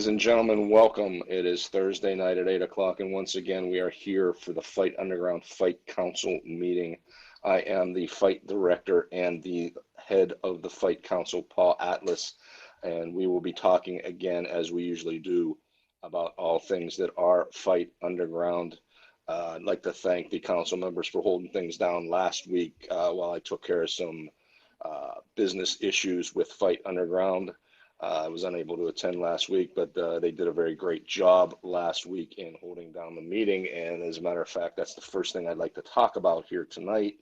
Ladies and gentlemen, welcome. It is Thursday night at 8 o'clock, and once again, we are here for the Fight Underground Fight Council meeting. I am the fight director and the head of the Fight Council, Paul Atlas, and we will be talking again, as we usually do, about all things that are Fight Underground. I'd like to thank the council members for holding things down last week while I took care of some business issues with Fight Underground. I was unable to attend last week, but they did a very great job last week in holding down the meeting. And as a matter of fact, that's the first thing I'd like to talk about here tonight.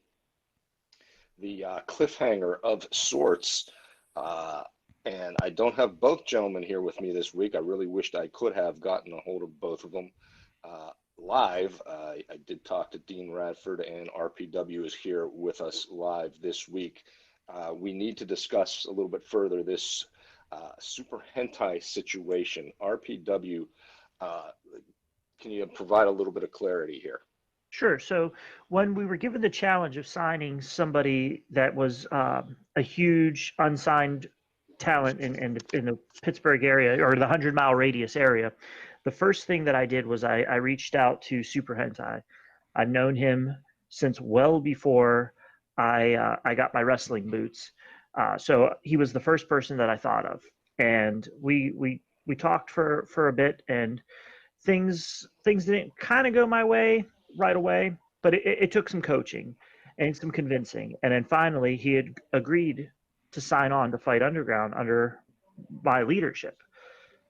The cliffhanger of sorts. And I don't have both gentlemen here with me this week. I really wished I could have gotten a hold of both of them live. I did talk to Dean Radford, and RPW is here with us live this week. We need to discuss a little bit further this Super Hentai situation. RPW, can you provide a little bit of clarity here? Sure. So when we were given the challenge of signing somebody that was a huge unsigned talent in the Pittsburgh area or the 100-mile radius area, the first thing that I did was I reached out to Super Hentai. I've known him since well before I got my wrestling boots. So he was the first person that I thought of, and we talked for a bit, and things didn't kind of go my way right away, but it took some coaching and some convincing, and then finally he had agreed to sign on to Fight Underground under my leadership.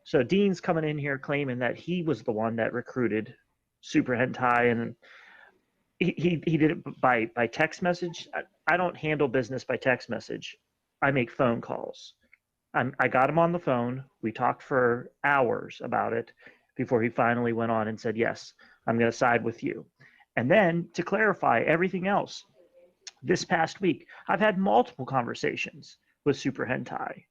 So Dean's coming in here claiming that he was the one that recruited Super Hentai, and he did it by text message. I don't handle business by text message. I make phone calls. I got him on the phone. We talked for hours about it before he finally went on and said, yes, I'm going to side with you. And then to clarify everything else, this past week, I've had multiple conversations with Super Hentai.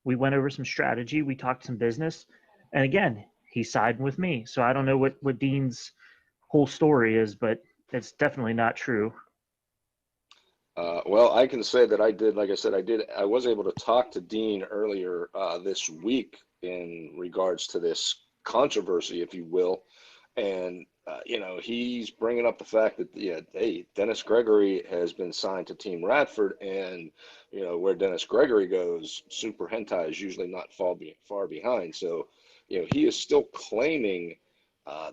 We went over some strategy. We talked some business. And again, he's siding with me. So I don't know what Dean's whole story is, but it's definitely not true. Well, I can say that I did, like I said, I was able to talk to Dean earlier this week in regards to this controversy, if you will. And, he's bringing up the fact that, hey, Dennis Gregory has been signed to Team Radford, and, where Dennis Gregory goes, Super Hentai is usually not far behind. So, he is still claiming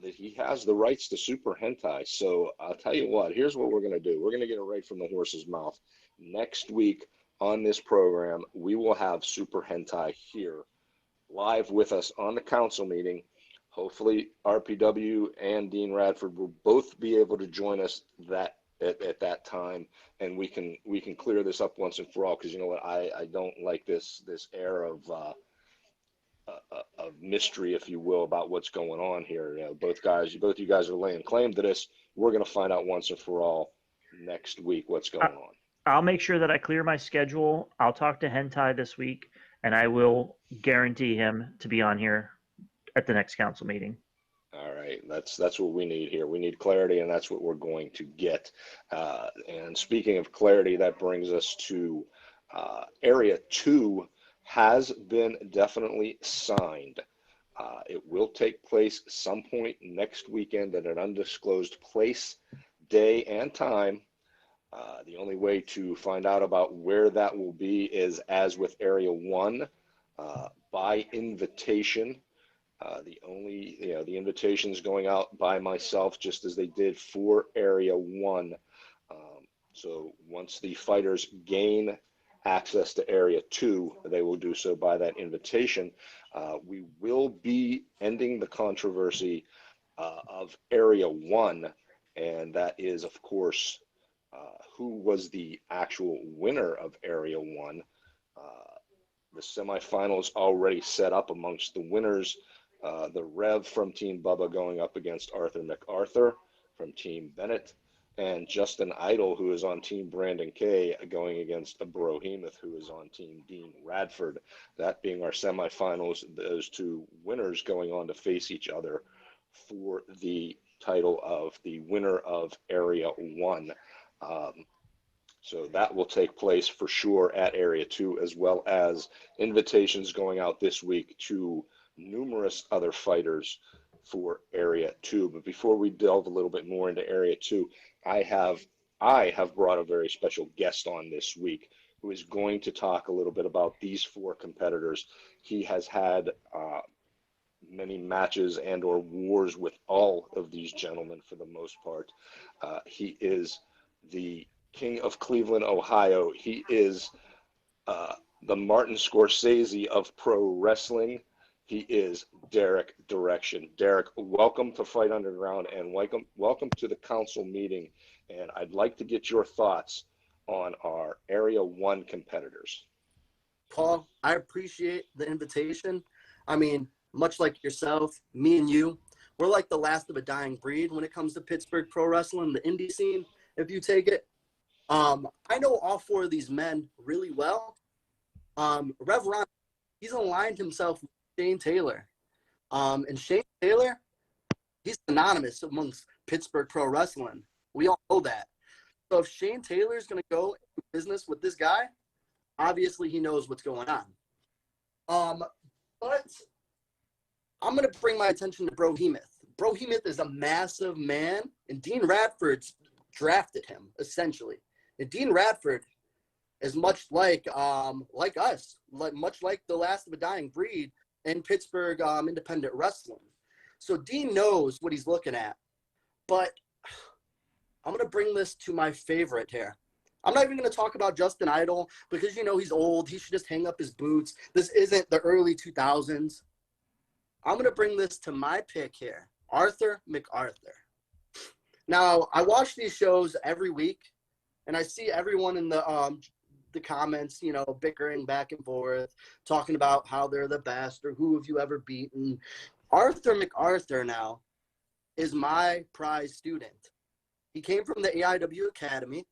that he has the rights to Super Hentai. So I'll tell you what, here's what we're going to do. We're going to get it right from the horse's mouth. Next week on this program, we will have Super Hentai here live with us on the council meeting. Hopefully RPW and Dean Radford will both be able to join us at that time, and we can clear this up once and for all, because you know what, I don't like this air of mystery, if you will, about what's going on here. Both you guys are laying claim to this. We're going to find out once and for all next week what's going on. I'll make sure that I clear my schedule. I'll talk to Hentai this week, and I will guarantee him to be on here at the next council meeting. All right, that's what we need here. We need clarity, and that's what we're going to get. And speaking of clarity, that brings us to Area 2 has been definitely signed. It will take place some point next weekend at an undisclosed place, day, and time. The only way to find out about where that will be is, as with Area 1, by invitation. The invitation's going out by myself, just as they did for Area 1. So once the fighters gain access to Area 2, they will do so by that invitation. We will be ending the controversy of Area 1, and that is, of course, who was the actual winner of Area 1. The semifinals already set up amongst the winners. The Rev from Team Bubba going up against Arthur MacArthur from Team Bennett, and Justin Idol, who is on Team Brandon K, going against Brohemoth, who is on Team Dean Radford. That being our semifinals, those two winners going on to face each other for the title of the winner of Area 1. So that will take place for sure at Area 2, as well as invitations going out this week to numerous other fighters for Area 2. But before we delve a little bit more into Area 2, I have brought a very special guest on this week who is going to talk a little bit about these four competitors. He has had many matches and or wars with all of these gentlemen for the most part. He is the king of Cleveland, Ohio. He is the Martin Scorsese of pro wrestling. He is Derek Direction. Derek, welcome to Fight Underground, and welcome to the council meeting. And I'd like to get your thoughts on our Area 1 competitors. Paul, I appreciate the invitation. I mean, much like yourself, me and you, we're like the last of a dying breed when it comes to Pittsburgh pro wrestling, the indie scene, if you take it. I know all four of these men really well. Rev Ron, he's aligned himself with Shane Taylor. And Shane Taylor, he's synonymous amongst Pittsburgh pro wrestling. We all know that. So if Shane Taylor is going to go into business with this guy, obviously he knows what's going on. But I'm going to bring my attention to Brohemoth. Brohemoth is a massive man, and Dean Radford's drafted him, essentially. And Dean Radford is much like us, much like the last of a dying breed in Pittsburgh independent wrestling. So Dean knows what he's looking at. But I'm going to bring this to my favorite here. I'm not even going to talk about Justin Idol because, he's old. He should just hang up his boots. This isn't the early 2000s. I'm going to bring this to my pick here, Arthur MacArthur. Now, I watch these shows every week, and I see everyone in the comments, bickering back and forth, talking about how they're the best or who have you ever beaten. Arthur MacArthur now is my prize student. He came from the AIW Academy.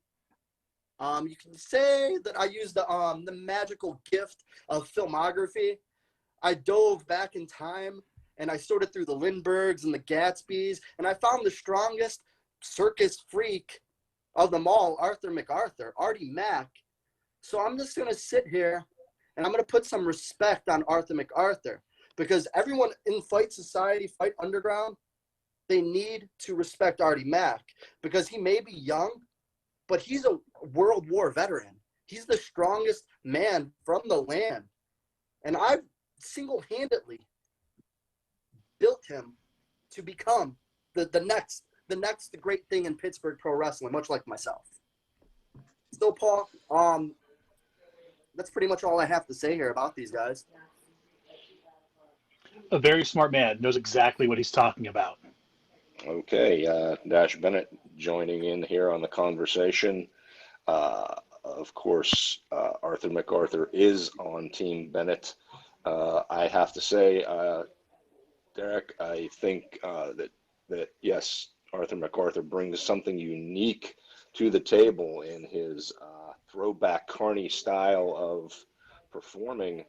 You can say that I used the magical gift of filmography. I dove back in time and I sorted through the Lindberghs and the Gatsbys, and I found the strongest circus freak of them all, Arthur MacArthur, Artie Mack. So I'm just going to sit here and I'm going to put some respect on Arthur MacArthur because everyone in Fight Society, Fight Underground, they need to respect Artie Mack because he may be young, but he's a World War veteran. He's the strongest man from the land. And I've single-handedly built him to become the next great thing in Pittsburgh pro wrestling, much like myself. So, Paul, that's pretty much all I have to say here about these guys. A very smart man, knows exactly what he's talking about. Okay, Dash Bennett joining in here on the conversation. Of course, Arthur MacArthur is on Team Bennett. I have to say, Derek, I think that yes, Arthur MacArthur brings something unique to the table in his throwback Carney style of performing.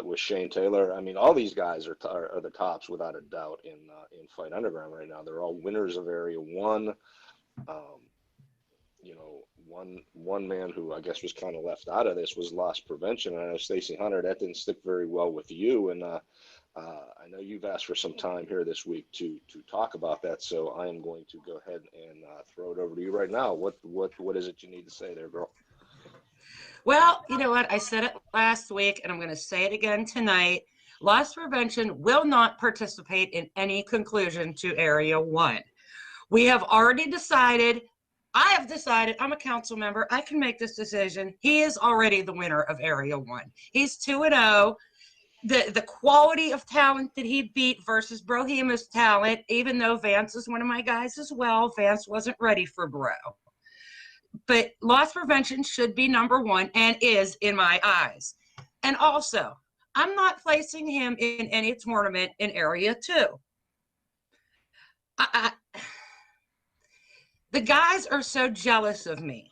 With Shane Taylor. I mean, all these guys are the tops without a doubt in Fight Underground right now. They're all winners of Area 1. One man who I guess was kind of left out of this was Loss Prevention. I know Stacy Hunter, that didn't stick very well with you, and I know you've asked for some time here this week to talk about that. So I am going to go ahead and throw it over to you right now. What is it you need to say there, girl? Well, you know what? I said it last week, and I'm going to say it again tonight. Loss Prevention will not participate in any conclusion to Area 1. We have already decided. I have decided. I'm a council member. I can make this decision. He is already the winner of Area 1. He's 2-0. The quality of talent that he beat versus Brohemoth's talent, even though Vance is one of my guys as well, Vance wasn't ready for Bro. But Loss Prevention should be number 1 and is in my eyes. And also, I'm not placing him in any tournament in Area 2. The guys are so jealous of me.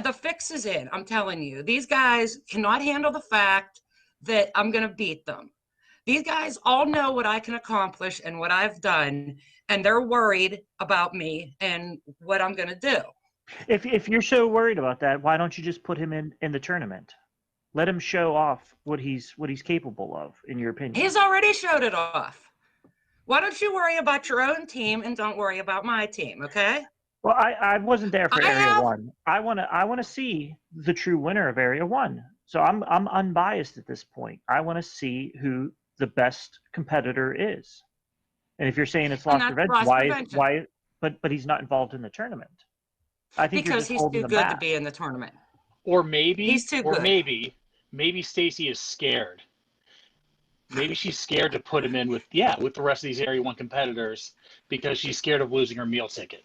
The fix is in, I'm telling you. These guys cannot handle the fact that I'm going to beat them. These guys all know what I can accomplish and what I've done, and they're worried about me and what I'm going to do. If you're so worried about that, why don't you just put him in the tournament? Let him show off what he's capable of, in your opinion. He's already showed it off. Why don't you worry about your own team and don't worry about my team, okay? Well, I wasn't there for I Area have- 1. I wanna see the true winner of Area 1. So I'm unbiased at this point. I want to see who the best competitor is. And if you're saying it's And loss that's prevention, loss prevention. but he's not involved in the tournament. I think you're Because just he's holding too the good to map. be in the tournament. Or maybe, He's too good. maybe Stacy is scared. Maybe she's scared to put him in with the rest of these Area 1 competitors because she's scared of losing her meal ticket.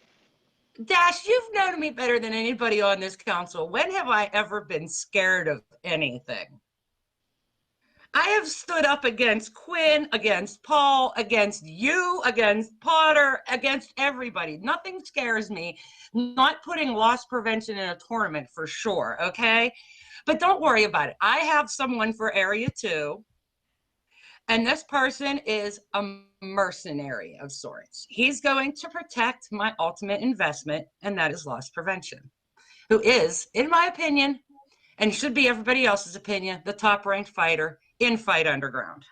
Dash, you've known me better than anybody on this council. When have I ever been scared of anything? I have stood up against Quinn, against Paul, against you, against Potter, against everybody. Nothing scares me. Not putting loss prevention in a tournament for sure, okay? But don't worry about it. I have someone for Area 2, and this person is a mercenary of sorts. He's going to protect my ultimate investment, and that is loss prevention, who is, in my opinion, and should be everybody else's opinion, the top-ranked fighter in Fight Underground.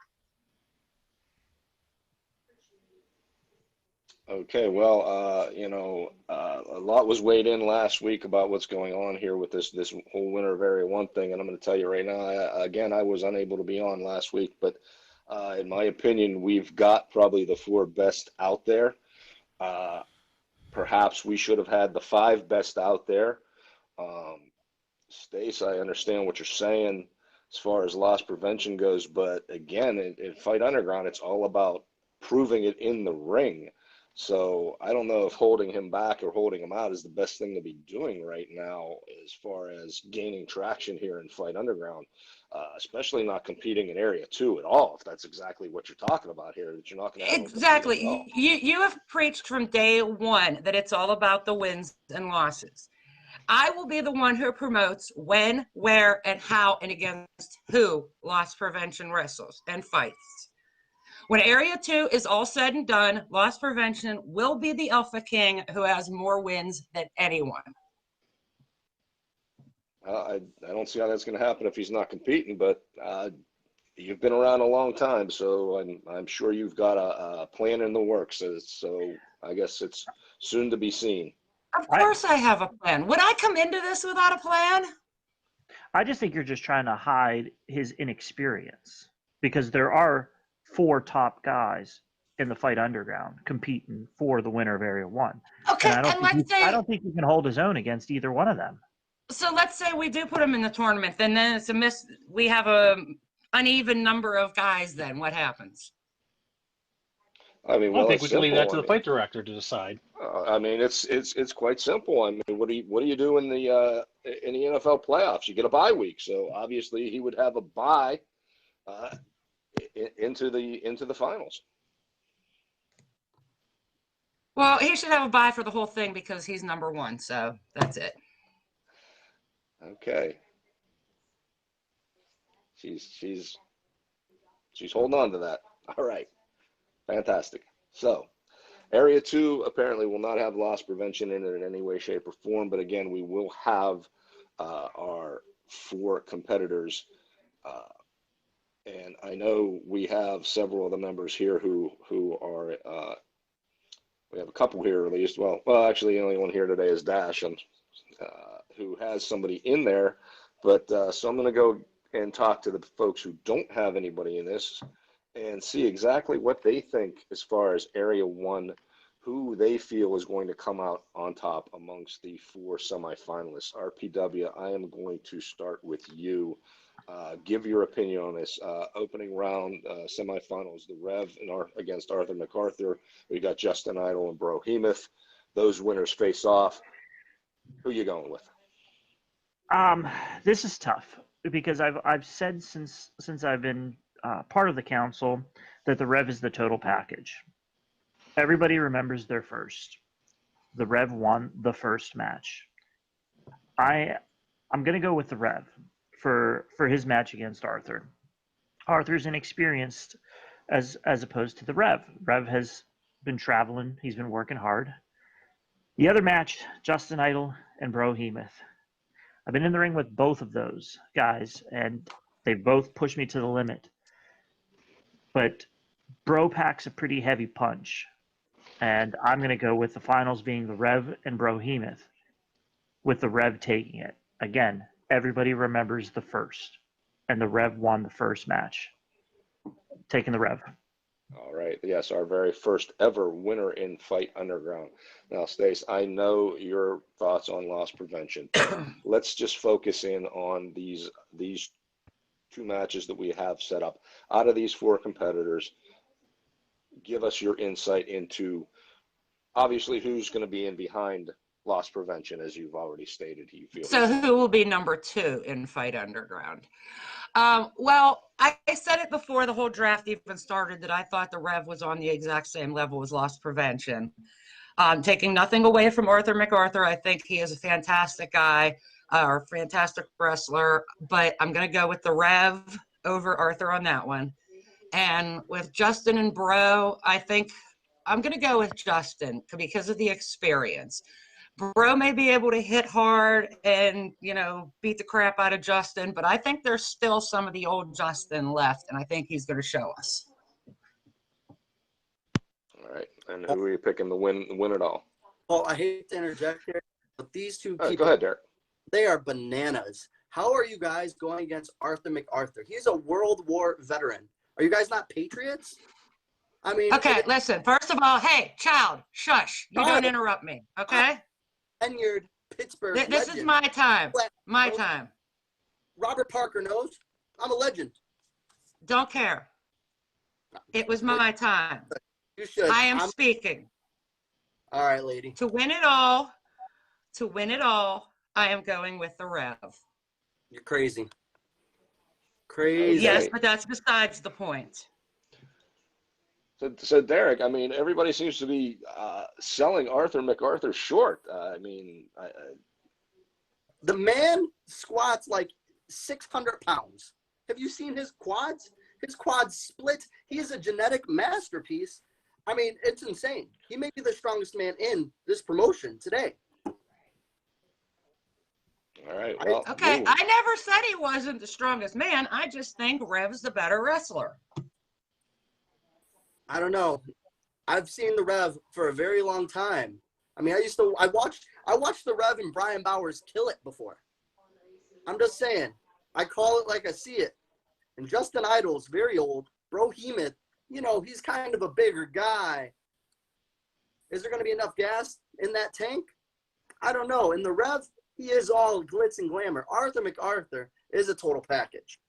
Okay, well, a lot was weighed in last week about what's going on here with this whole winner of Area 1 thing, and I'm going to tell you right now, I was unable to be on last week, but in my opinion, we've got probably the 4 best out there. Perhaps we should have had the 5 best out there. Stace, I understand what you're saying as far as loss prevention goes, but again, in Fight Underground, it's all about proving it in the ring. So I don't know if holding him back or holding him out is the best thing to be doing right now as far as gaining traction here in Fight Underground, especially not competing in Area 2 at all, if that's exactly what you're talking about here, that you're not going to have Exactly. You have preached from day one that it's all about the wins and losses. I will be the one who promotes when, where, and how, and against who loss prevention wrestles and fights. When Area 2 is all said and done, loss prevention will be the Alpha King who has more wins than anyone. I don't see how that's going to happen if he's not competing, but you've been around a long time, so I'm sure you've got a plan in the works. So I guess it's soon to be seen. Of course I have a plan. Would I come into this without a plan? I just think you're just trying to hide his inexperience, because there are 4 top guys in the Fight Underground competing for the winner of Area 1. Okay, And I don't think he can hold his own against either one of them. So let's say we do put him in the tournament, then it's we have a uneven number of guys. Then what happens? I mean, I think it's we can leave that to simple. the fight director to decide. I mean, it's quite simple. I mean, what do you do in the NFL playoffs? You get a bye week, so obviously he would have a bye into the finals. Well, he should have a bye for the whole thing because he's number 1. So that's it. Okay. She's holding on to that. All right. Fantastic. So, Area 2 apparently will not have loss prevention in it in any way, shape, or form. But again, we will have our 4 competitors. And I know we have several of the members here who are, we have a couple here at least. Well, actually, the only one here today is Dash, and who has somebody in there. But so I'm going to go and talk to the folks who don't have anybody in this and see exactly what they think as far as Area 1, who they feel is going to come out on top amongst the 4 semifinalists. RPW, I am going to start with you. Give your opinion on this opening round semifinals. The Rev against Arthur MacArthur. We got Justin Idol and Bro Hemoth. Those winners face off. Who you going with? This is tough because I've said since I've been part of the council that the Rev is the total package. Everybody remembers their first. The Rev won the first match. I'm going to go with the Rev for his match against Arthur. Arthur's inexperienced as opposed to the Rev. Rev has been traveling. He's been working hard. The other match, Justin Idol and Bro Hemoth. I've been in the ring with both of those guys, and they both pushed me to the limit. But Bro packs a pretty heavy punch, and I'm going to go with the finals being the Rev and Brohemoth, with the Rev taking it. Again, everybody remembers the first, and the Rev won the first match. Taking the Rev. All right. Yes, our very first ever winner in Fight Underground. Now, Stace, I know your thoughts on loss prevention. Let's just focus in on these two matches that we have set up. Out of these four competitors, give us your insight into obviously who's going to be in behind loss prevention, as you've already stated. You feel So who will be number 2 in Fight Underground? Well, I said it before the whole draft even started that I thought the Rev was on the exact same level as loss prevention. Taking nothing away from Arthur MacArthur, I think he is a fantastic guy, or fantastic wrestler, but I'm going to go with the Rev over Arthur on that one. And with Justin and Bro, I think I'm going to go with Justin because of the experience. Bro may be able to hit hard and, beat the crap out of Justin, but I think there's still some of the old Justin left, and I think he's going to show us. All right. And who are you picking to win it all? Well, I hate to interject here, but these two people, Go ahead, Derek. they are bananas. How are you guys going against Arthur MacArthur? He's a World War veteran. Are you guys not patriots? I mean, Okay, listen, first of all, hey, child, shush. You don't interrupt me, okay? Tenured Pittsburgh This legend. is my time. My time. Robert Parker knows I'm a legend. Don't care. It was my time. You should. I am speaking. All right, lady. To win it all, I am going with the Rev. You're crazy. Crazy. Yes, but that's besides the point. So Derek, I mean, everybody seems to be selling Arthur MacArthur short. The man squats like 600 pounds. Have you seen his quads? His quads split. He is a genetic masterpiece. I mean, it's insane. He may be the strongest man in this promotion today. All right. Well, Okay, I never said he wasn't the strongest man. I just think Rev's the better wrestler. I don't know. I've seen the Rev for a very long time. I mean, I watched the Rev and Brian Bowers kill it before. I'm just saying. I call it like I see it. And Justin Idol's very old. Brohemoth, he's kind of a bigger guy. Is there going to be enough gas in that tank? I don't know. In the Rev, he is all glitz and glamour. Arthur MacArthur is a total package.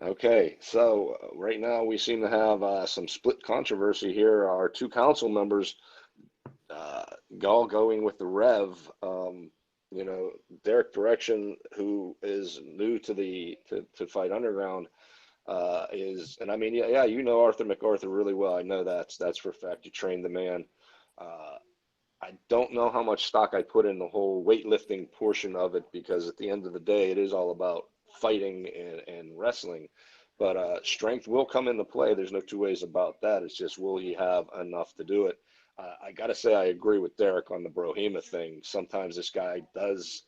Okay, so right now we seem to have some split controversy here. Our two council members all going with the Rev. Derek Direction, who is new to Fight Underground, and I mean, yeah, Arthur MacArthur really well. I know that's for a fact. You trained the man. I don't know how much stock I put in the whole weightlifting portion of it, because at the end of the day, it is all about fighting and wrestling, but strength will come into play. There's no two ways about that. It's just, will he have enough to do it? I gotta say, I agree with Derek on the Brohemoth thing. Sometimes this guy does,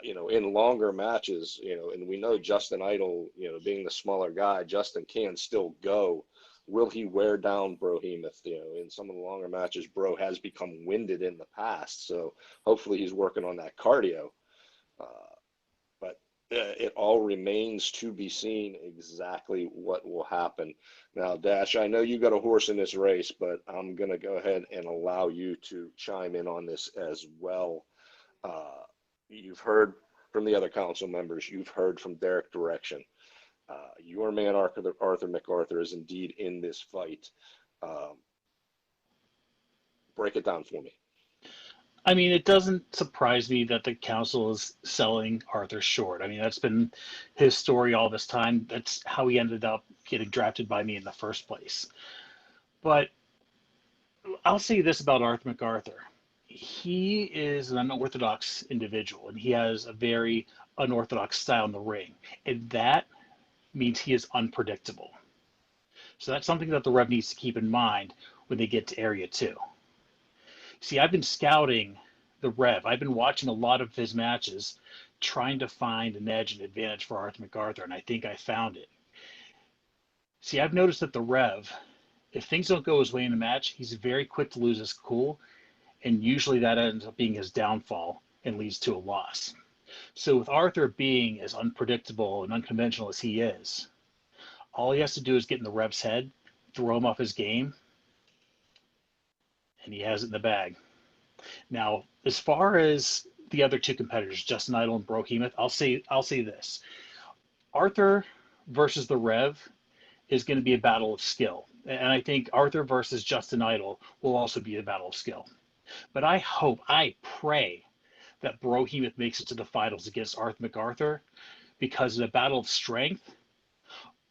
in longer matches, and we know Justin Idol, being the smaller guy, Justin can still go. Will he wear down Brohemoth? In some of the longer matches, Bro has become winded in the past, so hopefully he's working on that cardio. It all remains to be seen exactly what will happen. Now, Dash, I know you got a horse in this race, but I'm going to go ahead and allow you to chime in on this as well. You've heard from the other council members. You've heard from Derek Direction. Your man, Arthur MacArthur, is indeed in this fight. Break it down for me. I mean, it doesn't surprise me that the council is selling Arthur short. I mean, that's been his story all this time. That's how he ended up getting drafted by me in the first place. But I'll say this about Arthur MacArthur. He is an unorthodox individual, and he has a very unorthodox style in the ring. And that means he is unpredictable. So that's something that the Rev needs to keep in mind when they get to Area 2. See, I've been scouting the Rev. I've been watching a lot of his matches, trying to find an edge and advantage for Arthur MacArthur, and I think I found it. See, I've noticed that the Rev, if things don't go his way in a match, he's very quick to lose his cool, and usually that ends up being his downfall and leads to a loss. So with Arthur being as unpredictable and unconventional as he is, all he has to do is get in the Rev's head, throw him off his game, and he has it in the bag. Now, as far as the other two competitors, Justin Idol and Brohemoth, I'll say this: Arthur versus the Rev is going to be a battle of skill, and I think Arthur versus Justin Idol will also be a battle of skill. But I pray that Brohemoth makes it to the finals against Arthur MacArthur, because in a battle of strength,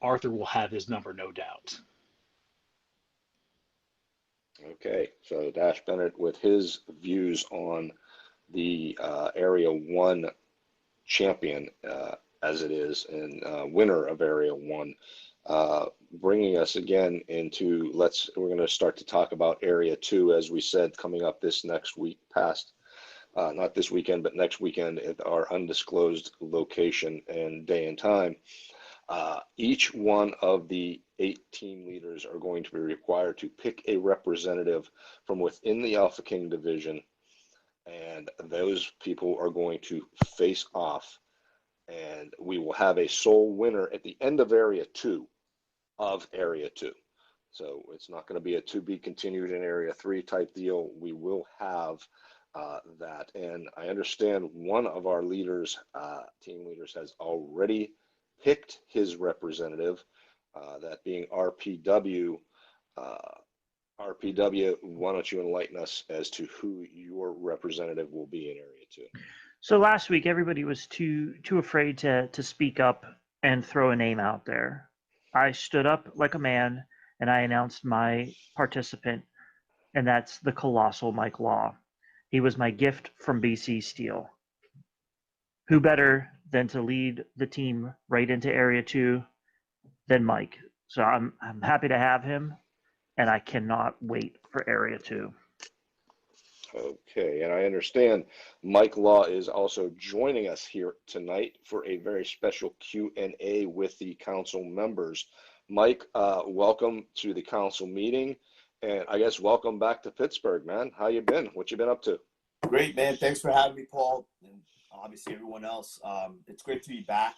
Arthur will have his number, no doubt. Okay, so Dash Bennett with his views on the Area 1 champion, as it is, and winner of Area 1, bringing us again into, we're going to start to talk about Area 2, as we said, coming up this next week, not this weekend, but next weekend at our undisclosed location and day and time. Each one of the 8 team leaders are going to be required to pick a representative from within the Alpha King division, and those people are going to face off, and we will have a sole winner at the end of Area 2 of Area 2. So it's not going to be a to be continued in Area 3 type deal. We will have that, and I understand one of our leaders, team leaders, has already picked his representative, that being RPW. RPW, why don't you enlighten us as to who your representative will be in Area 2? So last week, everybody was too afraid to speak up and throw a name out there. I stood up like a man, and I announced my participant, and that's the colossal Mike Law. He was my gift from BC Steel. Who better than to lead the team right into Area 2 than Mike? So I'm happy to have him, and I cannot wait for Area 2. Okay, and I understand Mike Law is also joining us here tonight for a very special Q&A with the council members. Mike, welcome to the council meeting, and I guess welcome back to Pittsburgh, man. How you been? What you been up to? Great, man. Thanks for having me, Paul, and obviously everyone else. It's great to be back.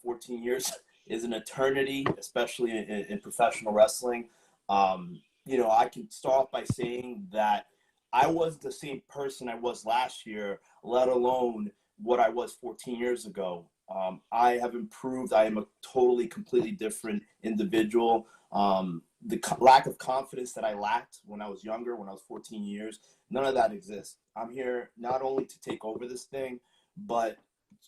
14 years is an eternity, especially in professional wrestling. I can start off by saying that I was the same person I was last year, let alone what I was 14 years ago. I have improved. I am a totally, completely different individual. The lack of confidence that I lacked when I was younger, when I was 14 years, none of that exists. I'm here not only to take over this thing, but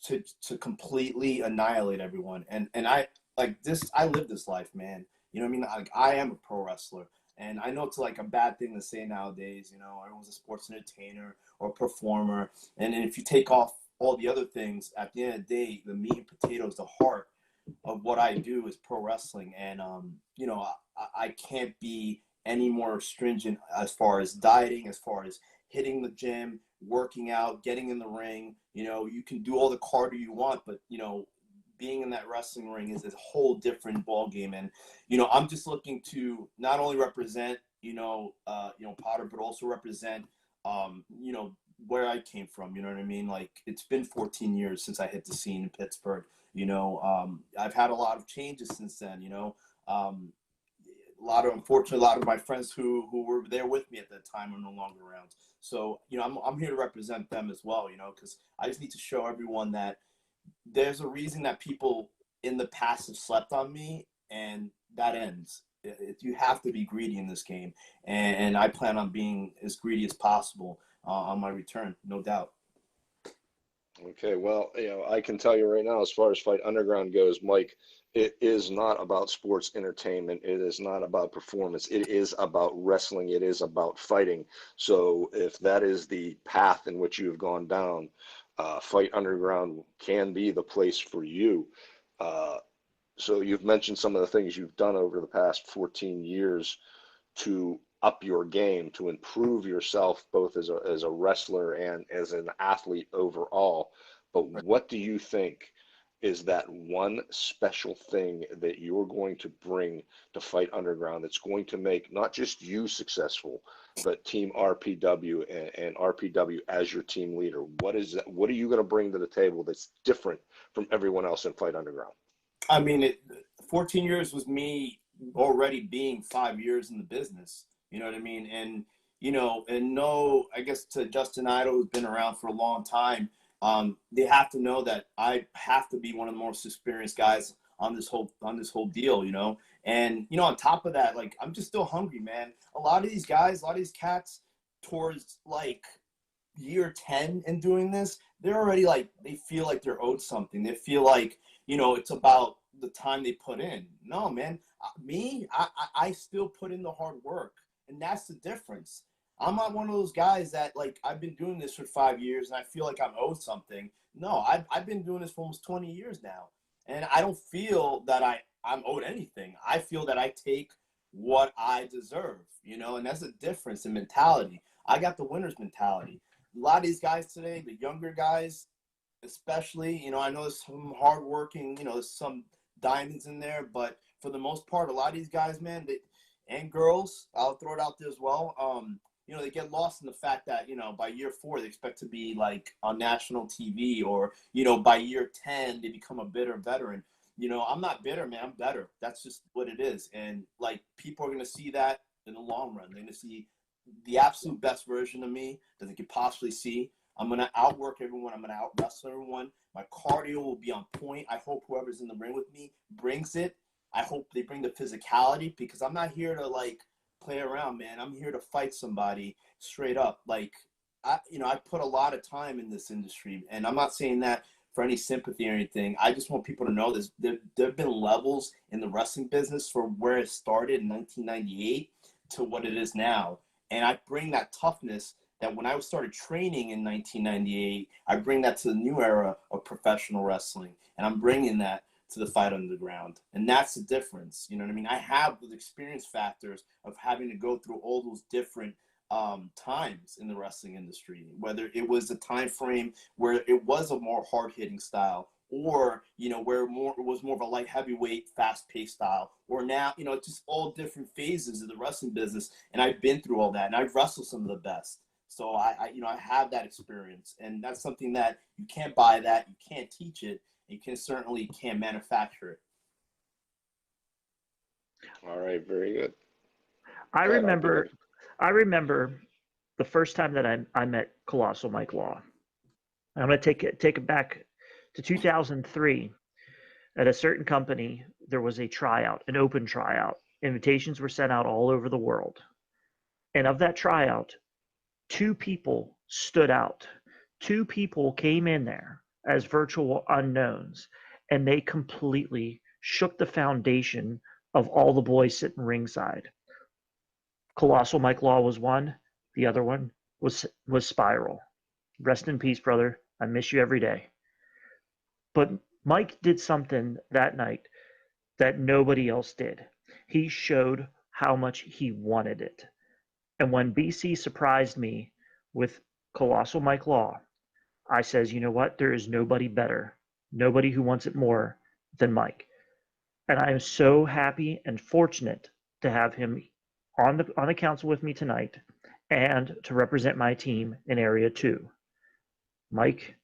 to completely annihilate everyone. And I live this life, man. You know what I mean? Like, I am a pro wrestler. And I know it's like a bad thing to say nowadays, everyone's a sports entertainer or a performer. And if you take off all the other things, at the end of the day, the meat and potatoes, the heart of what I do is pro wrestling. And, I can't be any more stringent as far as dieting, as far as hitting the gym, working out, getting in the ring. You can do all the cardio you want, but, being in that wrestling ring is a whole different ball game. And, I'm just looking to not only represent, Potter, but also represent, where I came from. You know what I mean? Like, it's been 14 years since I hit the scene in Pittsburgh. I've had a lot of changes since then. Unfortunately, a lot of my friends who were there with me at that time are no longer around. So, I'm here to represent them as well, because I just need to show everyone that there's a reason that people in the past have slept on me, and that ends. You have to be greedy in this game, and I plan on being as greedy as possible on my return, no doubt. Okay, well, I can tell you right now, as far as Fight Underground goes, Mike, it is not about sports entertainment. It is not about performance. It is about wrestling. It is about fighting. So if that is the path in which you have gone down, Fight Underground can be the place for you. So you've mentioned some of the things you've done over the past 14 years to up your game, to improve yourself both as a wrestler and as an athlete overall. But what do you think is that one special thing that you're going to bring to Fight Underground that's going to make not just you successful, but Team RPW and RPW as your team leader? What is that? What are you going to bring to the table that's different from everyone else in Fight Underground? I mean, 14 years was me already being 5 years in the business. You know what I mean? And, you know, and no, I guess to Justin Idol, who's been around for a long time, they have to know that I have to be one of the most experienced guys on this whole deal, you know? And, you know, on top of that, like, I'm just still hungry, man. A lot of these guys, a lot of these cats towards like year 10 in doing this, they're already like, they feel like they're owed something. They feel like, you know, it's about the time they put in. No, man, I still put in the hard work, and that's the difference. I'm not one of those guys that, like, I've been doing this for 5 years and I feel like I'm owed something. No, I've been doing this for almost 20 years now, and I don't feel that I'm owed anything. I feel that I take what I deserve, you know, and that's a difference in mentality. I got the winner's mentality. A lot of these guys today, the younger guys especially, you know, I know there's some hardworking, you know, there's some diamonds in there, but for the most part, a lot of these guys, man, and girls, I'll throw it out there as well, you know, they get lost in the fact that, you know, by year 4, they expect to be like on national TV, or, you know, by year 10, they become a bitter veteran. You know, I'm not bitter, man. I'm better. That's just what it is. And like, people are going to see that in the long run. They're going to see the absolute best version of me that they could possibly see. I'm going to outwork everyone. I'm going to out-wrestle everyone. My cardio will be on point. I hope whoever's in the ring with me brings it. I hope they bring the physicality, because I'm not here to, like, play around, man. I'm here to fight somebody straight up. Like, I put a lot of time in this industry, and I'm not saying that for any sympathy or anything. I just want people to know this. There have been levels in the wrestling business from where it started in 1998 to what it is now. And I bring that toughness that when I started training in 1998, I bring that to the new era of professional wrestling. And I'm bringing that to the Fight Underground. And that's the difference. You know what I mean? I have the experience factors of having to go through all those different times in the wrestling industry, whether it was a time frame where it was a more hard-hitting style, or, you know, where it was more of a light heavyweight, fast-paced style, or now, you know, it's just all different phases of the wrestling business. And I've been through all that, and I've wrestled some of the best. So I have that experience, and that's something that you can't buy, that you can't teach it. You certainly can't manufacture it. All right, very good. I remember the first time that I met Colossal Mike Law. I'm going to take it back to 2003. At a certain company, there was a tryout, an open tryout. Invitations were sent out all over the world. And of that tryout, 2 people stood out. 2 people came in there as virtual unknowns, and they completely shook the foundation of all the boys sitting ringside. Colossal Mike Law was one. The other one was Spiral. Rest in peace, brother. I miss you every day. But Mike did something that night that nobody else did. He showed how much he wanted it. And when BC surprised me with Colossal Mike Law, I says, you know what? There is nobody better, nobody who wants it more than Mike. And I am so happy and fortunate to have him on the council with me tonight, and to represent my team in Area 2. Mike,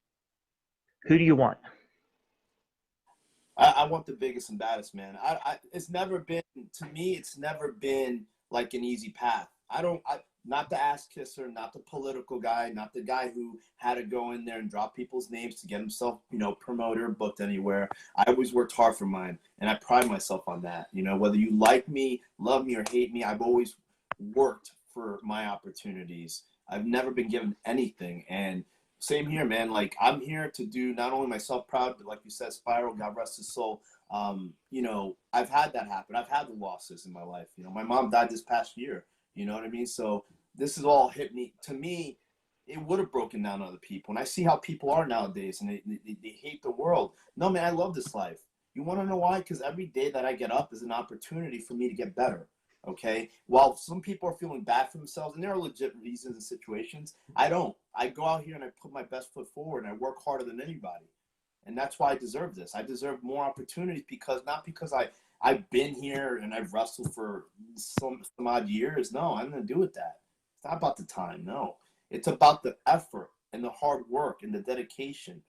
who do you want? I want the biggest and baddest, man. It's never been, to me, it's never been like an easy path. Not the ass kisser, not the political guy, not the guy who had to go in there and drop people's names to get himself, you know, promoted or booked anywhere. I always worked hard for mine, and I pride myself on that. You know, whether you like me, love me, or hate me, I've always worked for my opportunities. I've never been given anything. And same here, man. Like, I'm here to do not only myself proud, but like you said, Spiral, God rest his soul. You know, I've had that happen. I've had the losses in my life. You know, my mom died this past year. You know what I mean? So this has all hit me. To me, it would have broken down other people. And I see how people are nowadays, and they hate the world. No, man, I love this life. You want to know why? Because every day that I get up is an opportunity for me to get better. Okay. While some people are feeling bad for themselves, and there are legit reasons and situations, I don't. I go out here and I put my best foot forward and I work harder than anybody. And that's why I deserve this. I deserve more opportunities because not because I've been here and I've wrestled for some odd years. No, I'm going to do with that. It's not about the time. No, it's about the effort and the hard work and the dedication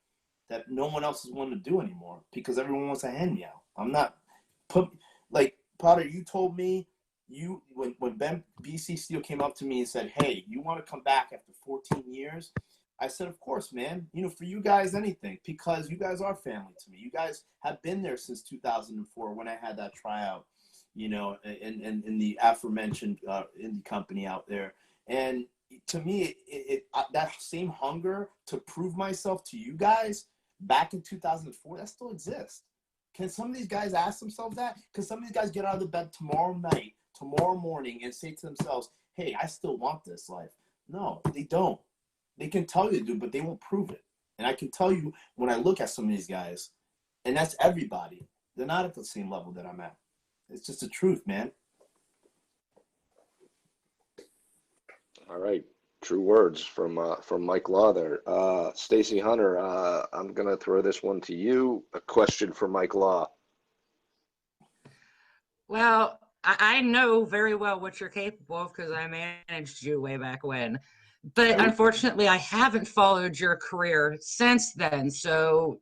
that no one else is willing to do anymore because everyone wants a hand me out. I'm not like Potter. You told me when Ben BC Steel came up to me and said, "Hey, you want to come back after 14 years?" I said, "Of course, man. You know, for you guys, anything, because you guys are family to me. You guys have been there since 2004 when I had that tryout, you know, in the aforementioned indie company out there. And to me, that same hunger to prove myself to you guys back in 2004, that still exists. Can some of these guys ask themselves that? Can some of these guys get out of the bed tomorrow night, tomorrow morning, and say to themselves, hey, I still want this life? No, they don't. They can tell you to do, but they won't prove it. And I can tell you when I look at some of these guys, and that's everybody, they're not at the same level that I'm at. It's just the truth, man. All right. True words from Mike Law there. Stacy Hunter, I'm going to throw this one to you. A question for Mike Law. Well, I know very well what you're capable of because I managed you way back when. But unfortunately, I haven't followed your career since then. So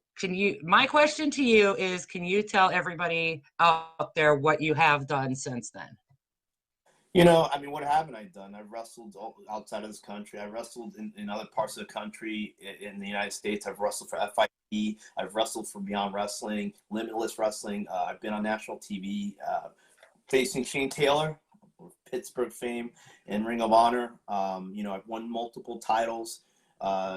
my question to you is, can you tell everybody out there what you have done since then? You know, I mean, what haven't I done? I've wrestled outside of this country. I wrestled in other parts of the country in the United States. I've wrestled for FIP. I've wrestled for Beyond Wrestling, Limitless Wrestling. I've been on national TV facing Shane Taylor, Pittsburgh fame, and Ring of Honor. You know, I've won multiple titles,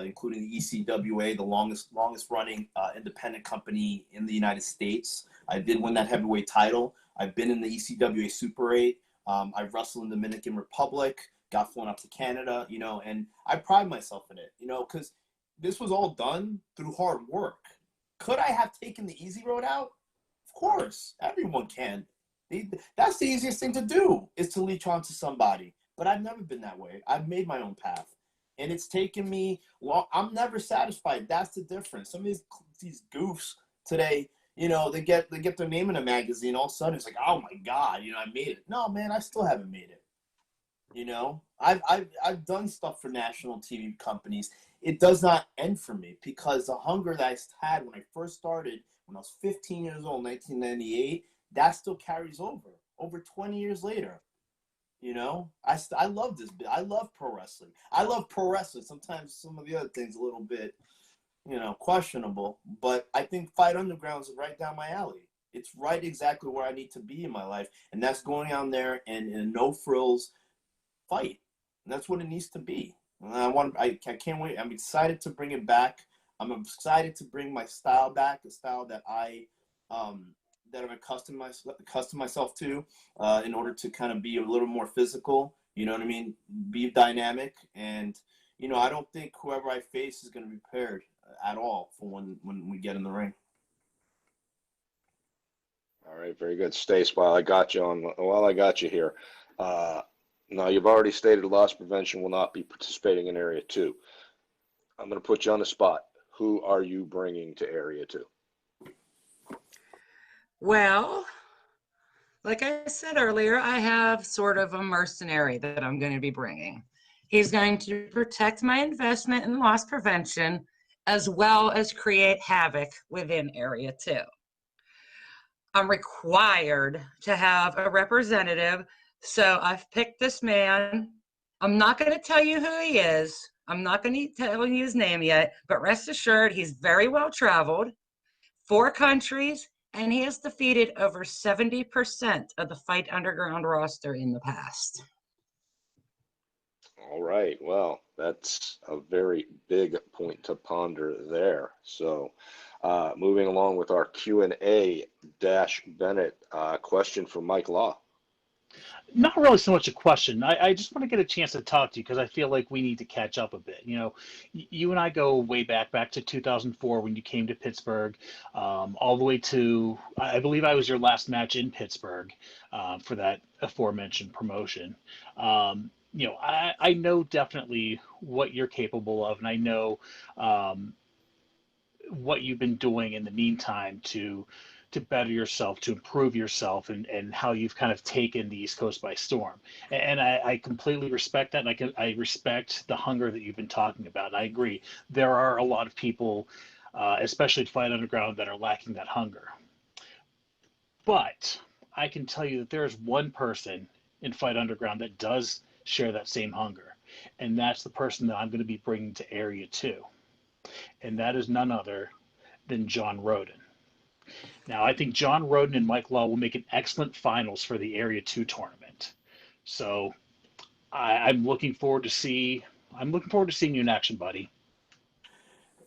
including the ECWA, the longest running independent company in the United States. I did win that heavyweight title. I've been in the ECWA Super 8. I've wrestled in the Dominican Republic, got flown up to Canada, you know, and I pride myself in it, you know, because this was all done through hard work. Could I have taken the easy road out? Of course, everyone can. That's the easiest thing to do, is to leech on to somebody. But I've never been that way. I've made my own path. And it's taken me long. I'm never satisfied. That's the difference. Some of these goofs today, you know, they get their name in a magazine. All of a sudden, it's like, oh my God, you know, I made it. No, man, I still haven't made it. You know, I've done stuff for national TV companies. It does not end for me because the hunger that I had when I first started, when I was 15 years old, 1998, that still carries over 20 years later. You know, I love this. I love pro wrestling. I love pro wrestling. Sometimes some of the other things a little bit, you know, questionable, but I think Fight Underground is right down my alley. It's right exactly where I need to be in my life, and that's going out there and in a no frills fight. And that's what it needs to be. And I can't wait. I'm excited to bring it back. I'm excited to bring my style back, the style that I've accustomed myself to, in order to kind of be a little more physical. You know what I mean? Be dynamic, and you know, I don't think whoever I face is going to be prepared at all for when we get in the ring. All right, very good. Stace, while I got you here, now you've already stated loss prevention will not be participating in Area 2. I'm going to put you on the spot. Who are you bringing to Area 2? Well, like I said earlier, I have sort of a mercenary that I'm going to be bringing. He's going to protect my investment in loss prevention as well as create havoc within Area 2. I'm required to have a representative, so I've picked this man. I'm not going to tell you who he is. I'm not going to tell you his name yet, but rest assured he's very well traveled, 4 countries, and he has defeated over 70% of the Fight Underground roster in the past. All right. Well, that's a very big point to ponder there. So moving along with our Q&A, Dash Bennett, question for Mike Law. Not really so much a question. I just want to get a chance to talk to you because I feel like we need to catch up a bit. You and I go way back to 2004 when you came to Pittsburgh, all the way to, I believe I was your last match in Pittsburgh for that aforementioned promotion. I know definitely what you're capable of, and I know um, what you've been doing in the meantime to better yourself, to improve yourself, and how you've kind of taken the East Coast by storm. And I completely respect that. And I respect the hunger that you've been talking about. And I agree. There are a lot of people, especially at Fight Underground, that are lacking that hunger. But I can tell you that there is one person in Fight Underground that does share that same hunger. And that's the person that I'm going to be bringing to Area 2. And that is none other than John Roden. Now, I think John Roden and Mike Law will make an excellent finals for the Area 2 tournament. So I'm looking forward to seeing you in action, buddy.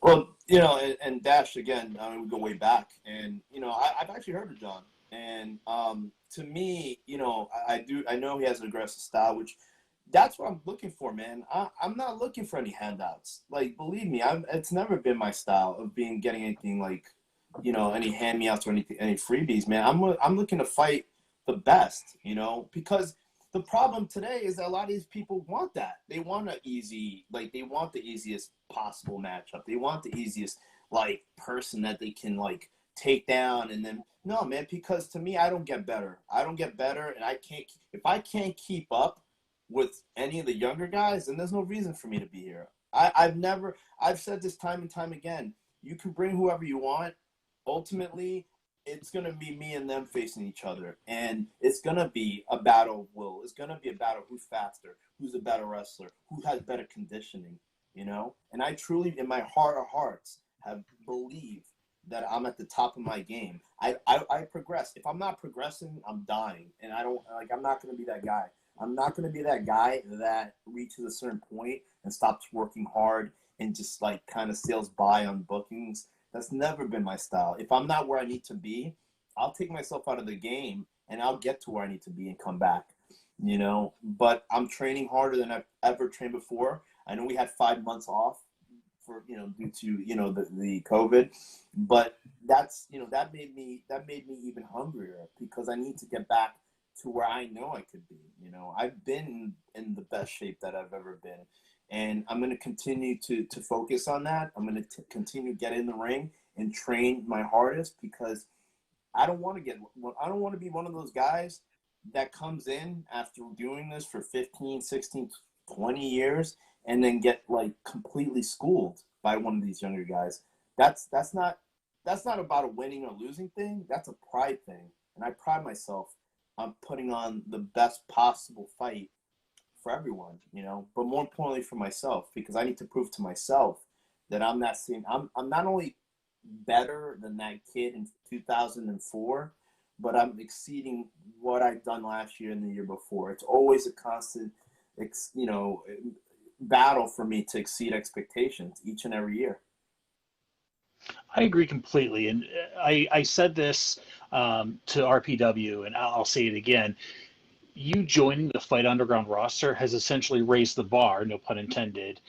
Well, and Dash, again, I mean, we go way back. And, I've actually heard of John. And to me, I know he has an aggressive style, which that's what I'm looking for, man. I'm not looking for any handouts. Like, believe me, it's never been my style of getting anything like, any hand-me-outs or anything, any freebies, man. I'm looking to fight the best, because the problem today is that a lot of these people want that. They want they want the easiest possible matchup. They want the easiest, person that they can, take down. And then, no, man, because to me, I don't get better. And if I can't keep up with any of the younger guys, then there's no reason for me to be here. I've said this time and time again, you can bring whoever you want. Ultimately, it's going to be me and them facing each other. And it's going to be a battle of will. It's going to be a battle who's faster, who's a better wrestler, who has better conditioning, And I truly, in my heart of hearts, have believed that I'm at the top of my game. I progress. If I'm not progressing, I'm dying. And I'm not going to be that guy. I'm not going to be that guy that reaches a certain point and stops working hard and just kind of sails by on bookings. That's never been my style. If I'm not where I need to be, I'll take myself out of the game and I'll get to where I need to be and come back, But I'm training harder than I've ever trained before. I know we had 5 months off for, due to, the COVID, but that's, that made me even hungrier because I need to get back to where I know I could be. I've been in the best shape that I've ever been. And I'm going to continue to focus on that. I'm going to continue to get in the ring and train my hardest because I don't want to be one of those guys that comes in after doing this for 15, 16, 20 years and then get completely schooled by one of these younger guys. That's not about a winning or losing thing. That's a pride thing. And I pride myself on putting on the best possible fight for everyone, but more importantly for myself, because I need to prove to myself that I'm not only better than that kid in 2004, but I'm exceeding what I've done last year and the year before. It's always a constant, battle for me to exceed expectations each and every year. I agree completely. And I said this to RPW, and I'll say it again. You joining the Fight Underground roster has essentially raised the bar, no pun intended,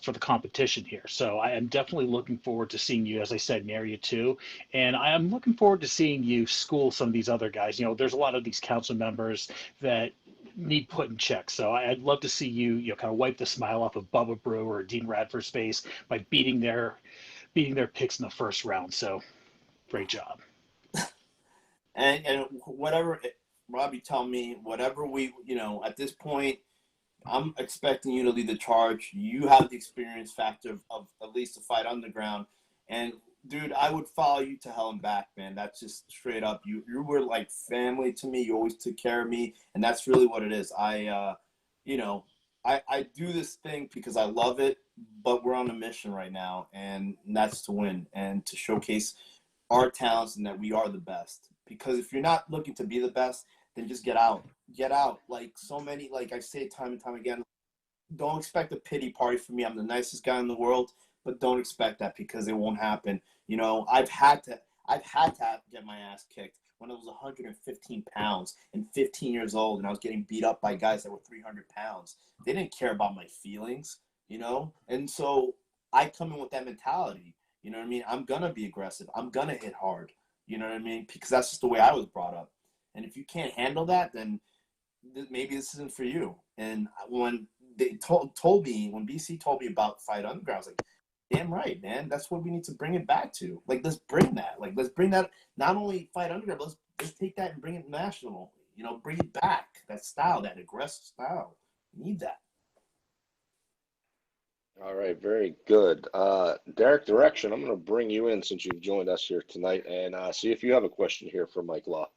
for the competition here. So I am definitely looking forward to seeing you, as I said, in Area 2. And I am looking forward to seeing you school some of these other guys. There's a lot of these council members that need put in check. So I'd love to see you, kind of wipe the smile off of Bubba Brewer or Dean Radford's face by beating their picks in the first round. So great job. And whatever – Robbie, tell me, whatever we, at this point, I'm expecting you to lead the charge. You have the experience factor of at least the Fight Underground. And, dude, I would follow you to hell and back, man. That's just straight up. You were like family to me. You always took care of me. And that's really what it is. I do this thing because I love it, but we're on a mission right now. And that's to win and to showcase our talents and that we are the best. Because if you're not looking to be the best, then just get out. Like so many, like I say time and time again, don't expect a pity party from me. I'm the nicest guy in the world, but don't expect that because it won't happen. I've had to get my ass kicked when I was 115 pounds and 15 years old, and I was getting beat up by guys that were 300 pounds. They didn't care about my feelings, you know? And so I come in with that mentality, you know what I mean? I'm going to be aggressive. I'm going to hit hard, you know what I mean? Because that's just the way I was brought up. And if you can't handle that, then maybe this isn't for you. And when they told me, when BC told me about Fight Underground, I was like, damn right, man. That's what we need to bring it back to. Like, let's bring that. Like, let's bring that, not only Fight Underground, but let's take that and bring it national. You know, bring it back. That style, that aggressive style. We need that. All right, very good. Derek Direction, I'm going to bring you in since you've joined us here tonight and see if you have a question here for Mike Law.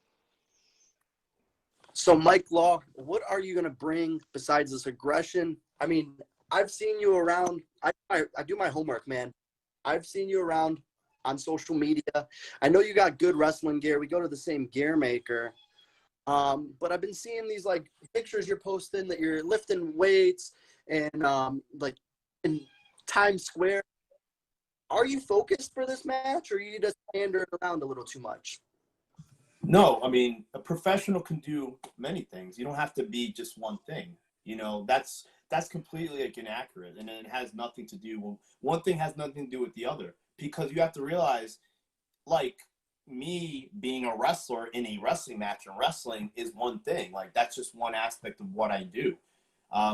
So, Mike Law, what are you going to bring besides this aggression? I mean, I've seen you around. I do my homework, man. I've seen you around on social media. I know you got good wrestling gear. We go to the same gear maker. But I've been seeing these, like, pictures you're posting that you're lifting weights and, like, in Times Square. Are you focused for this match, or are you just pandering around a little too much? No, I mean, a professional can do many things. You don't have to be just one thing. You know, that's completely, like, inaccurate, and it has nothing to do. One thing has nothing to do with the other, because you have to realize, like, me being a wrestler in a wrestling match and wrestling is one thing. Like, that's just one aspect of what I do.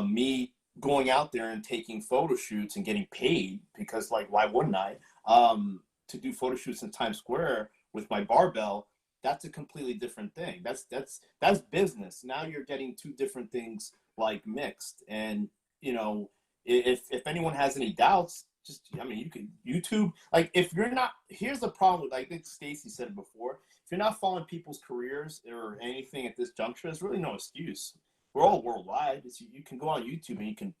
Me going out there and taking photo shoots and getting paid, because, like, why wouldn't I? To do photo shoots in Times Square with my barbell, that's a completely different thing. That's business. Now you're getting two different things, like, mixed. And, you know, if anyone has any doubts, just, I mean, you can YouTube. Like, if you're not, here's the problem. Like, I think Stacy said it before. If you're not following people's careers or anything at this juncture, there's really no excuse. We're all worldwide. You can go on YouTube and you can,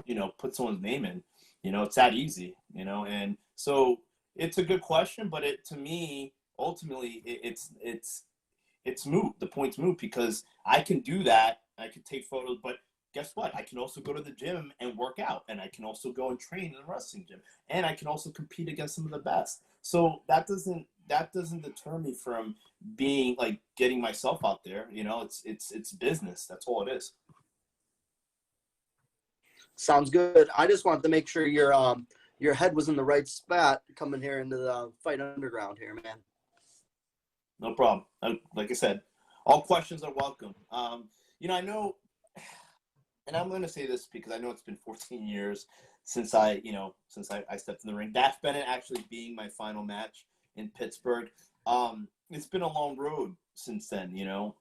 you know, put someone's name in. You know, it's that easy. You know, and so it's a good question, but to me, ultimately, it's moot. The point's moot, because I can do that. I can take photos, but guess what? I can also go to the gym and work out, and I can also go and train in a wrestling gym, and I can also compete against some of the best. So that doesn't deter me from being, like, getting myself out there. You know, it's business. That's all it is. Sounds good. I just wanted to make sure your head was in the right spot coming here into the Fight Underground here, man. No problem. Like I said, all questions are welcome. You know, I know, and I'm going to say this because I know it's been 14 years since I stepped in the ring. Dash Bennett actually being my final match in Pittsburgh. It's been a long road since then, you know,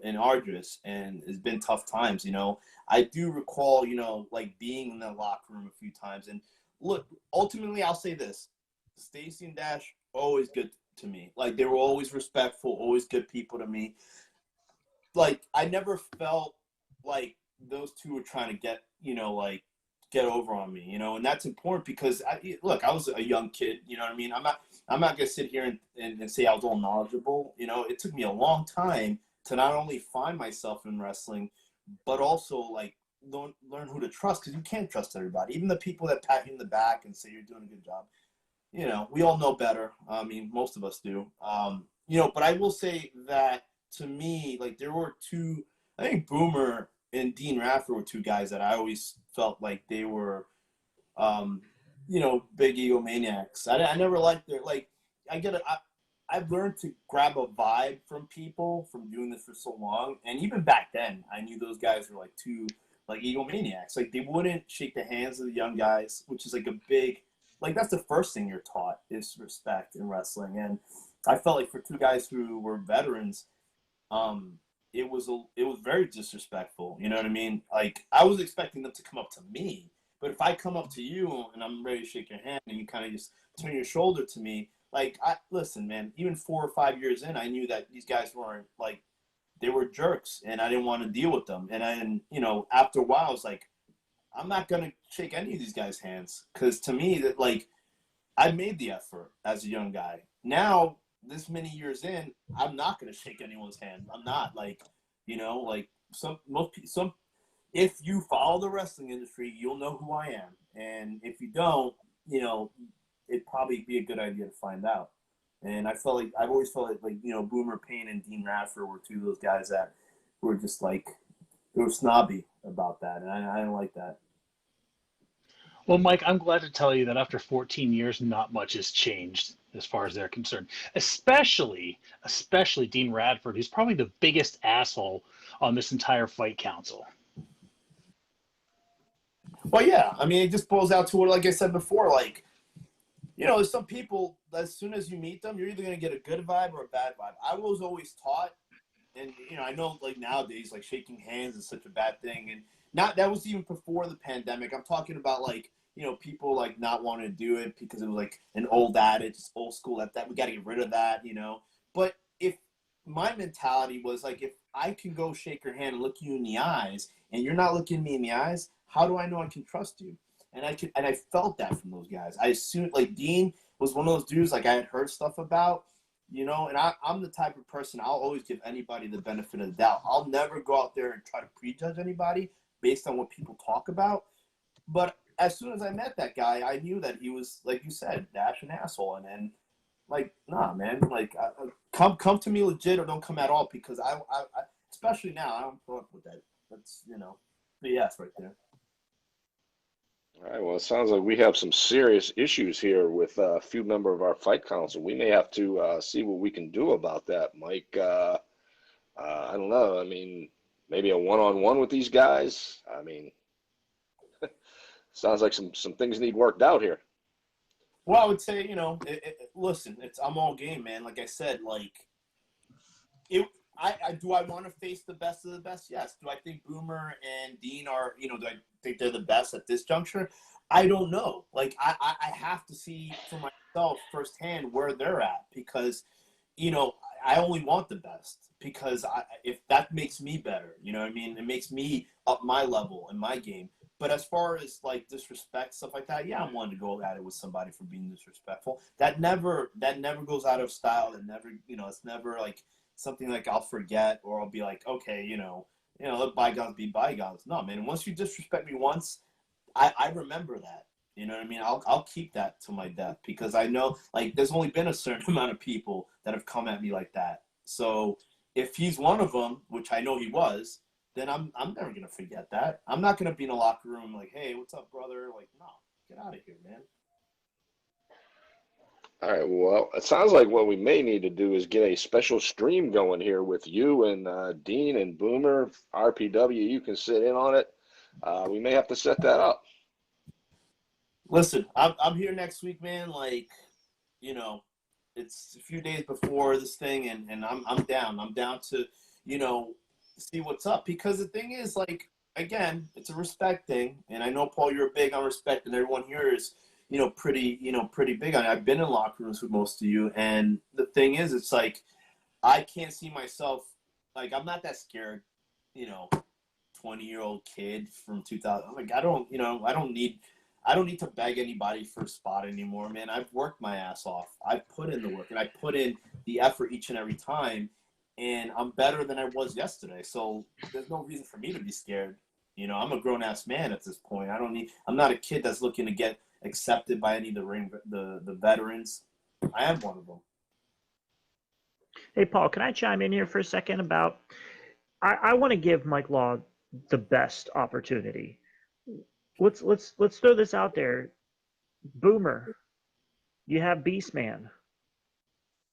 and arduous, and it's been tough times, you know. I do recall, you know, like, being in the locker room a few times. And look, ultimately, I'll say this: Stacy and Dash, always good to me. Like, they were always respectful, always good people to me. Like, I never felt like those two were trying to get, you know, like, get over on me, you know. And that's important, because I was a young kid, you know what I mean? I'm not gonna sit here and say I was all knowledgeable. You know, it took me a long time to not only find myself in wrestling, but also, like, learn who to trust, because you can't trust everybody, even the people that pat you in the back and say you're doing a good job. You know, we all know better. I mean, most of us do. You know, but I will say that, to me, like, there were two, I think Boomer and Dean Raffer were two guys that I always felt like they were, you know, big egomaniacs. I never liked their, like, I've learned to grab a vibe from people from doing this for so long. And even back then, I knew those guys were, like, two, like, egomaniacs. Like, they wouldn't shake the hands of the young guys, which is, like, a big, like, that's the first thing you're taught, is respect in wrestling. And I felt like, for two guys who were veterans, it was very disrespectful. You know what I mean? Like, I was expecting them to come up to me, but if I come up to you and I'm ready to shake your hand and you kind of just turn your shoulder to me, like, listen, man, even 4 or 5 years in, I knew that these guys weren't, like, they were jerks, and I didn't want to deal with them. And you know, after a while, I was like, I'm not going to shake any of these guys' hands, because to me, that, like, I made the effort as a young guy. Now, this many years in, I'm not going to shake anyone's hand. I'm not, like, you know, like, if you follow the wrestling industry, you'll know who I am. And if you don't, you know, it'd probably be a good idea to find out. And I've always felt like Boomer Payne and Dean Radford were two of those guys that were just like, they were snobby about that, and I didn't like that. Well, Mike, I'm glad to tell you that after 14 years, not much has changed as far as they're concerned. Especially Dean Radford, who's probably the biggest asshole on this entire fight council. Well, yeah, I mean, it just boils out to what, like I said before, like, there's some people, as soon as you meet them, you're either going to get a good vibe or a bad vibe. I was always taught, and, I know, like, nowadays, like, shaking hands is such a bad thing, and that was even before the pandemic. I'm talking about, like, people, like, not wanting to do it because it was, like, an old adage, it's old school, that we got to get rid of that, But if my mentality was, like, if I can go shake your hand and look you in the eyes, and you're not looking me in the eyes, how do I know I can trust you? And I felt that from those guys. I assumed, like, Dean was one of those dudes, like, I had heard stuff about, and I'm the type of person, I'll always give anybody the benefit of the doubt. I'll never go out there and try to prejudge anybody based on what people talk about. But as soon as I met that guy, I knew that he was, like you said, dash an asshole. And then, like, nah, man, like, come to me legit or don't come at all, because I especially now, I don't put up with that. That's, BS right there. All right, well, it sounds like we have some serious issues here with a few members of our fight council. We may have to see what we can do about that, Mike. I don't know. I mean, maybe a one-on-one with these guys. I mean, sounds like some things need worked out here. Well, I would say, listen, I'm all game, man. Like I said, like, do I want to face the best of the best? Yes. Do I think Boomer and Dean are, do I think they're the best at this juncture? I don't know. Like, I have to see for myself firsthand where they're at, because, I only want the best, because if that makes me better, what I mean? It makes me up my level in my game. But as far as, like, disrespect, stuff like that, yeah, I'm willing to go at it with somebody for being disrespectful. That never goes out of style. That never, it's never like something like I'll forget, or I'll be like, okay, let bygones be bygones. No, man, once you disrespect me once, I remember that. You know what I mean? I'll keep that to my death, because I know, like, there's only been a certain amount of people that have come at me like that. So if he's one of them, which I know he was, then I'm never gonna forget that. I'm not gonna be in a locker room like, hey, what's up, brother? Like, no, get out of here, man. All right, well, it sounds like what we may need to do is get a special stream going here with you and Dean and Boomer, RPW. You can sit in on it. We may have to set that up. Listen, I'm here next week, man. Like, it's a few days before this thing, and I'm down. I'm down to, see what's up, because the thing is, like, again, it's a respect thing, and I know, Paul, you're big on respect, and everyone here is, pretty big on it. I've been in locker rooms with most of you, and the thing is, it's like, I can't see myself, like, I'm not that scared, 20-year-old kid from 2000. Like, I don't need to beg anybody for a spot anymore, man. I've worked my ass off. I've put in the work, and I put in the effort each and every time, and I'm better than I was yesterday. So there's no reason for me to be scared. I'm a grown-ass man at this point. I'm not a kid that's looking to get accepted by any of the veterans. I am one of them. Hey, Paul, can I chime in here for a second about, I want to give Mike Law the best opportunity. Let's throw this out there. Boomer, you have Beastman.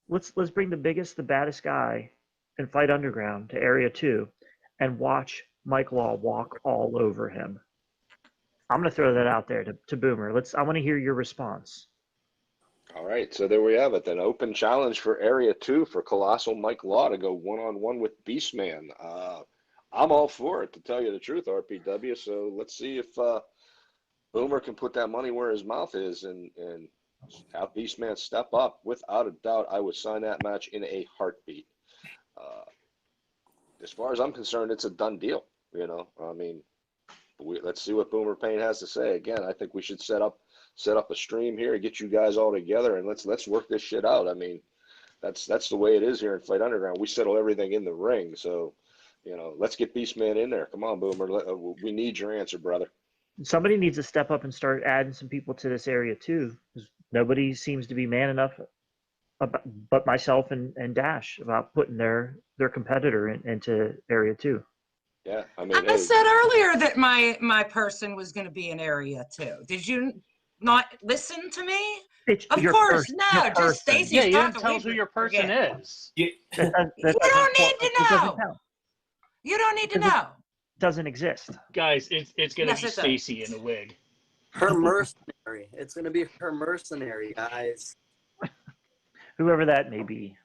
Let's bring the biggest, the baddest guy in Fight Underground to Area 2 and watch Mike Law walk all over him. I'm going to throw that out there to Boomer. I want to hear your response. All right, so there we have it. An open challenge for Area 2 for Colossal Mike Law to go one-on-one with Beastman. I'm all for it, to tell you the truth, RPW. So let's see if Boomer can put that money where his mouth is and have Beastman step up. Without a doubt, I would sign that match in a heartbeat. As far as I'm concerned, it's a done deal. I mean, let's see what Boomer Payne has to say. Again, I think we should set up a stream here, get you guys all together, and let's work this shit out. I mean, that's the way it is here in Fight Underground. We settle everything in the ring. So, let's get Beastman in there. Come on, Boomer. We need your answer, brother. Somebody needs to step up and start adding some people to this area too, because nobody seems to be man enough but myself and Dash about putting their competitor into area 2. Yeah, I mean, I hey, said earlier that my person was going to be in area 2. Did you not listen to me? It's Of your course, your no. Just person. Stacy's Yeah, you didn't talking. tell us who your person is. Yeah. That, that, You that don't need to it doesn't know. count. You don't need to It doesn't- know. Doesn't exist. Guys, it's gonna Yes, be it does. Stacy in a wig. Her mercenary. It's gonna be her mercenary, guys. Whoever that may be.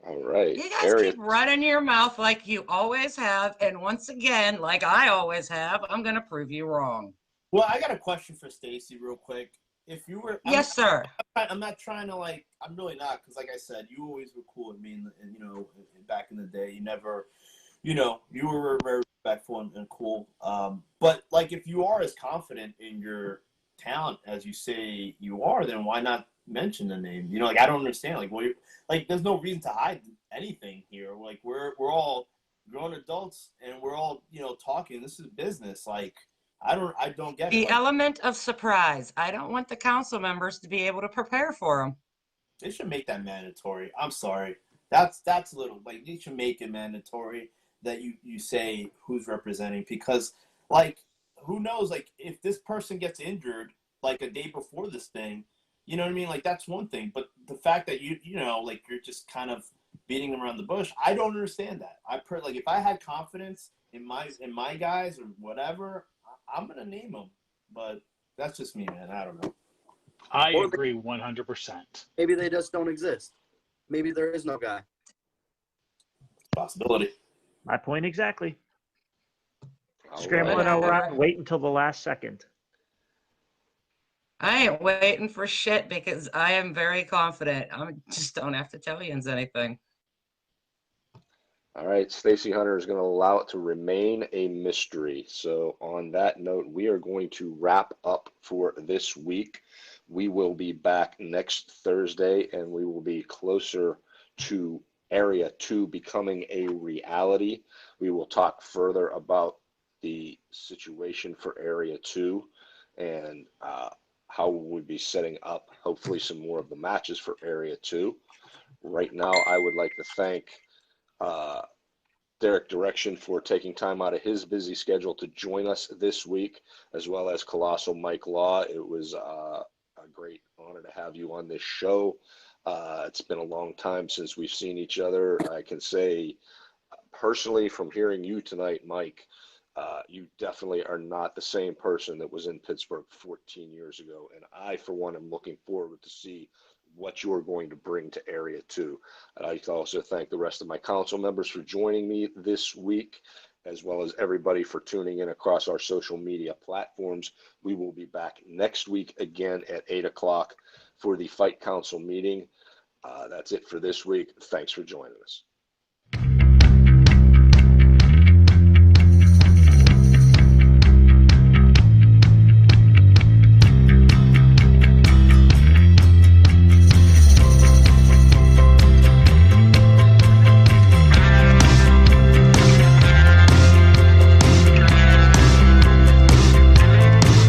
all right. You guys Area keep running your mouth like you always have, and once again, like I always have, I'm going to prove you wrong. Well, I got a question for Stacy real quick. If you were, Yes, sir. I'm not trying to like. I'm really not, because like I said, you always were cool with me, and back in the day, you never, you were very respectful and cool. But like, if you are as confident in your talent as you say you are, then why not mention the name? Like I don't understand. Like, like there's no reason to hide anything here. Like we're all grown adults, and we're all talking. This is business. Like. I don't get The it. element of surprise. I don't want the council members to be able to prepare for them. They should make that mandatory. I'm sorry. That's a little, like, they should make it mandatory that you say who's representing, because like who knows, like if this person gets injured like a day before this thing, you know what I mean? Like that's one thing, but the fact that like you're just kind of beating them around the bush, I don't understand that. Like if I had confidence in my guys or whatever, I'm gonna name them, but that's just me, man. I don't know. I Or agree 100%. Maybe they just don't exist. Maybe there is no guy. Possibility. My point exactly. All Scrambling right. around, wait until the last second. I ain't waiting for shit because I am very confident. I just don't have to tell you anything. All right, Stacy Hunter is going to allow it to remain a mystery. So on that note, we are going to wrap up for this week. We will be back next Thursday, and we will be closer to Area 2 becoming a reality. We will talk further about the situation for Area 2 and how we'll be setting up, hopefully, some more of the matches for Area 2. Right now, I would like to thank Derek Direction for taking time out of his busy schedule to join us this week, as well as Colossal Mike Law. It was a great honor to have you on this show. It's been a long time since we've seen each other. I can say personally, from hearing you tonight, Mike, you definitely are not the same person that was in Pittsburgh 14 years ago. And I, for one, am looking forward to see what you're going to bring to Area 2. I'd like to also thank the rest of my council members for joining me this week, as well as everybody for tuning in across our social media platforms. We will be back next week again at 8 o'clock for the Fight Council meeting. That's it for this week. Thanks for joining us.